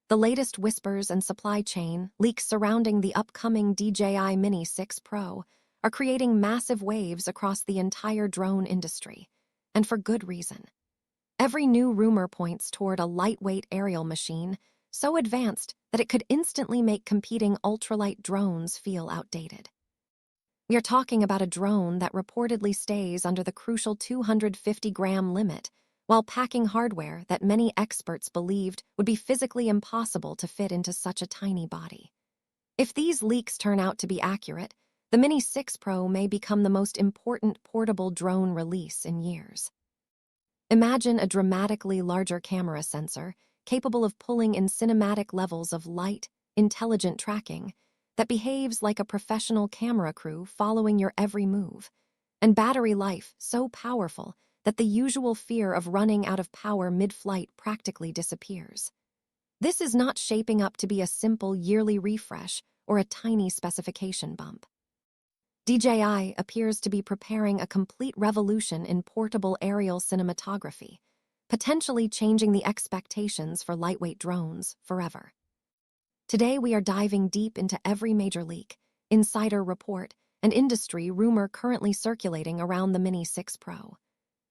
The latest whispers and supply chain leaks surrounding the upcoming DJI Mini 6 Pro are creating massive waves across the entire drone industry, and for good reason. Every new rumor points toward a lightweight aerial machine so advanced that it could instantly make competing ultralight drones feel outdated. We are talking about a drone that reportedly stays under the crucial 250-gram limit while packing hardware that many experts believed would be physically impossible to fit into such a tiny body. If these leaks turn out to be accurate, the Mini 6 Pro may become the most important portable drone release in years. Imagine a dramatically larger camera sensor capable of pulling in cinematic levels of light, intelligent tracking that behaves like a professional camera crew following your every move, and battery life so powerful that the usual fear of running out of power mid-flight practically disappears. This is not shaping up to be a simple yearly refresh or a tiny specification bump. DJI appears to be preparing a complete revolution in portable aerial cinematography, potentially changing the expectations for lightweight drones forever. Today we are diving deep into every major leak, insider report, and industry rumor currently circulating around the Mini 6 Pro.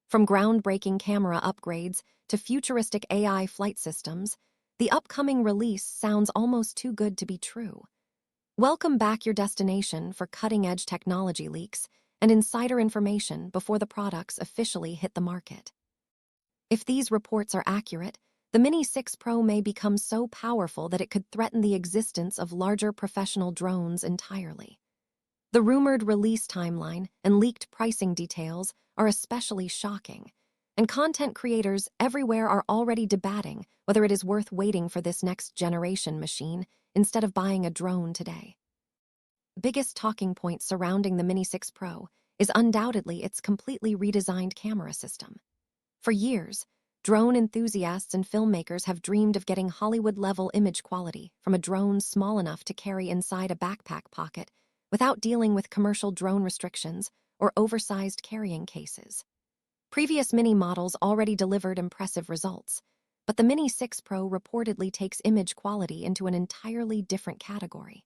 From groundbreaking camera upgrades to futuristic AI flight systems, the upcoming release sounds almost too good to be true. Welcome back, your destination for cutting-edge technology leaks and insider information before the products officially hit the market. If these reports are accurate, the Mini 6 Pro may become so powerful that it could threaten the existence of larger professional drones entirely. The rumored release timeline and leaked pricing details are especially shocking, and content creators everywhere are already debating whether it is worth waiting for this next-generation machine instead of buying a drone today. Biggest talking point surrounding the Mini 6 Pro is undoubtedly its completely redesigned camera system. For years, drone enthusiasts and filmmakers have dreamed of getting Hollywood-level image quality from a drone small enough to carry inside a backpack pocket without dealing with commercial drone restrictions or oversized carrying cases. Previous Mini models already delivered impressive results, but the Mini 6 Pro reportedly takes image quality into an entirely different category.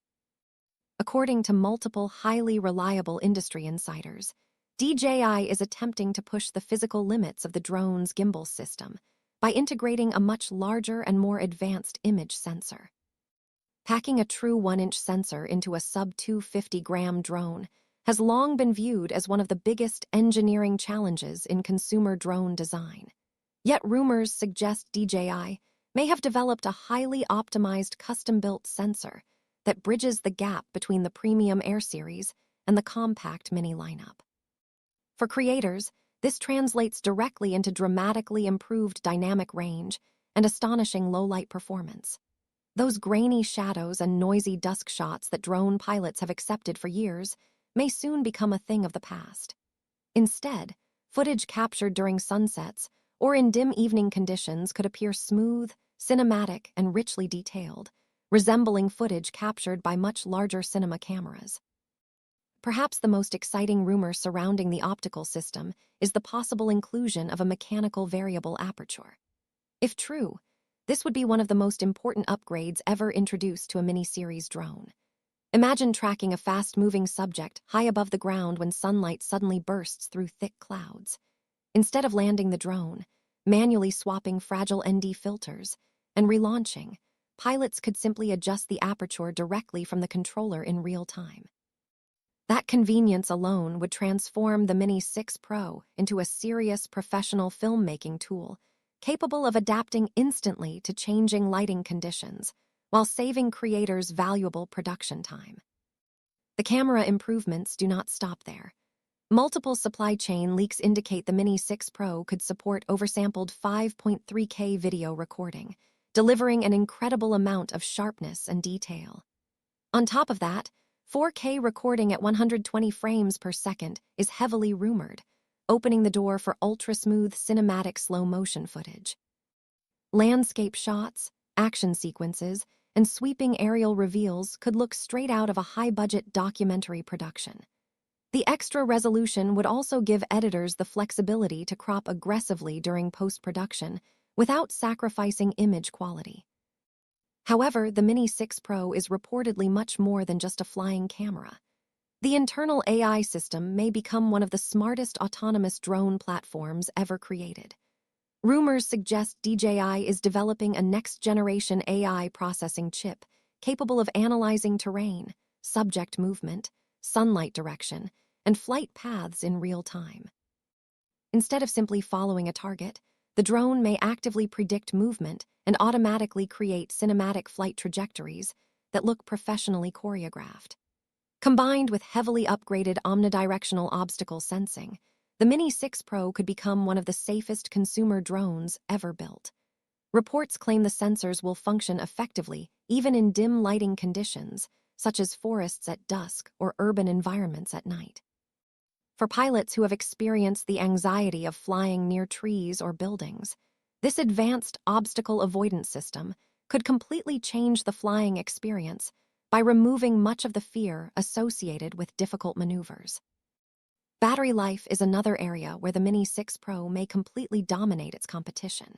According to multiple highly reliable industry insiders, DJI is attempting to push the physical limits of the drone's gimbal system by integrating a much larger and more advanced image sensor. Packing a true 1-inch sensor into a sub-250-gram drone has long been viewed as one of the biggest engineering challenges in consumer drone design. Yet rumors suggest DJI may have developed a highly optimized custom-built sensor that bridges the gap between the premium Air series and the compact Mini lineup. For creators, this translates directly into dramatically improved dynamic range and astonishing low-light performance. Those grainy shadows and noisy dusk shots that drone pilots have accepted for years may soon become a thing of the past. Instead, footage captured during sunsets or in dim evening conditions could appear smooth, cinematic, and richly detailed, resembling footage captured by much larger cinema cameras. Perhaps the most exciting rumor surrounding the optical system is the possible inclusion of a mechanical variable aperture. If true, this would be one of the most important upgrades ever introduced to a mini-series drone. Imagine tracking a fast-moving subject high above the ground when sunlight suddenly bursts through thick clouds. Instead of landing the drone, manually swapping fragile ND filters, and relaunching, pilots could simply adjust the aperture directly from the controller in real time. That convenience alone would transform the Mini 6 Pro into a serious professional filmmaking tool, capable of adapting instantly to changing lighting conditions, while saving creators valuable production time. The camera improvements do not stop there. Multiple supply chain leaks indicate the Mini 6 Pro could support oversampled 5.3K video recording, delivering an incredible amount of sharpness and detail. On top of that, 4K recording at 120 frames per second is heavily rumored, opening the door for ultra-smooth cinematic slow-motion footage. Landscape shots, action sequences, and sweeping aerial reveals could look straight out of a high-budget documentary production. The extra resolution would also give editors the flexibility to crop aggressively during post-production without sacrificing image quality. However, the Mini 6 Pro is reportedly much more than just a flying camera. The internal AI system may become one of the smartest autonomous drone platforms ever created. Rumors suggest DJI is developing a next-generation AI processing chip capable of analyzing terrain, subject movement, sunlight direction, and flight paths in real time. Instead of simply following a target, the drone may actively predict movement and automatically create cinematic flight trajectories that look professionally choreographed. Combined with heavily upgraded omnidirectional obstacle sensing, the Mini 6 Pro could become one of the safest consumer drones ever built. Reports claim the sensors will function effectively even in dim lighting conditions, such as forests at dusk or urban environments at night. For pilots who have experienced the anxiety of flying near trees or buildings, this advanced obstacle avoidance system could completely change the flying experience by removing much of the fear associated with difficult maneuvers. Battery life is another area where the Mini 6 Pro may completely dominate its competition.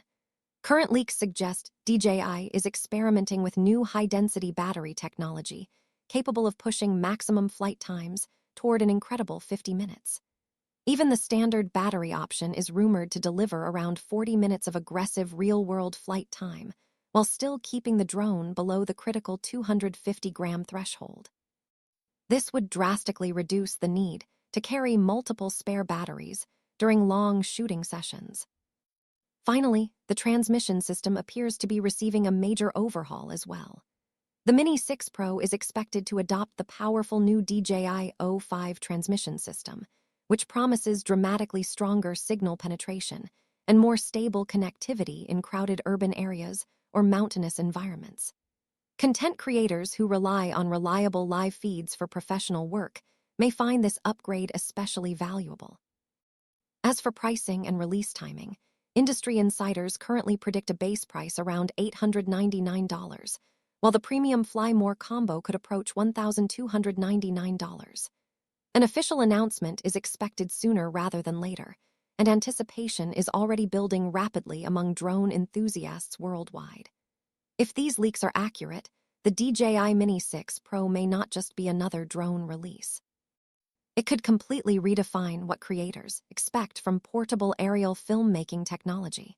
Current leaks suggest DJI is experimenting with new high-density battery technology capable of pushing maximum flight times toward an incredible 50 minutes. Even the standard battery option is rumored to deliver around 40 minutes of aggressive real-world flight time, while still keeping the drone below the critical 250-gram threshold. This would drastically reduce the need to carry multiple spare batteries during long shooting sessions. Finally, the transmission system appears to be receiving a major overhaul as well. The Mini 6 Pro is expected to adopt the powerful new DJI O5 transmission system, which promises dramatically stronger signal penetration and more stable connectivity in crowded urban areas or mountainous environments. Content creators who rely on reliable live feeds for professional work may find this upgrade especially valuable. As for pricing and release timing, industry insiders currently predict a base price around $899, while the premium Fly More combo could approach $1,299. An official announcement is expected sooner rather than later, and anticipation is already building rapidly among drone enthusiasts worldwide. If these leaks are accurate, the DJI Mini 6 Pro may not just be another drone release. It could completely redefine what creators expect from portable aerial filmmaking technology.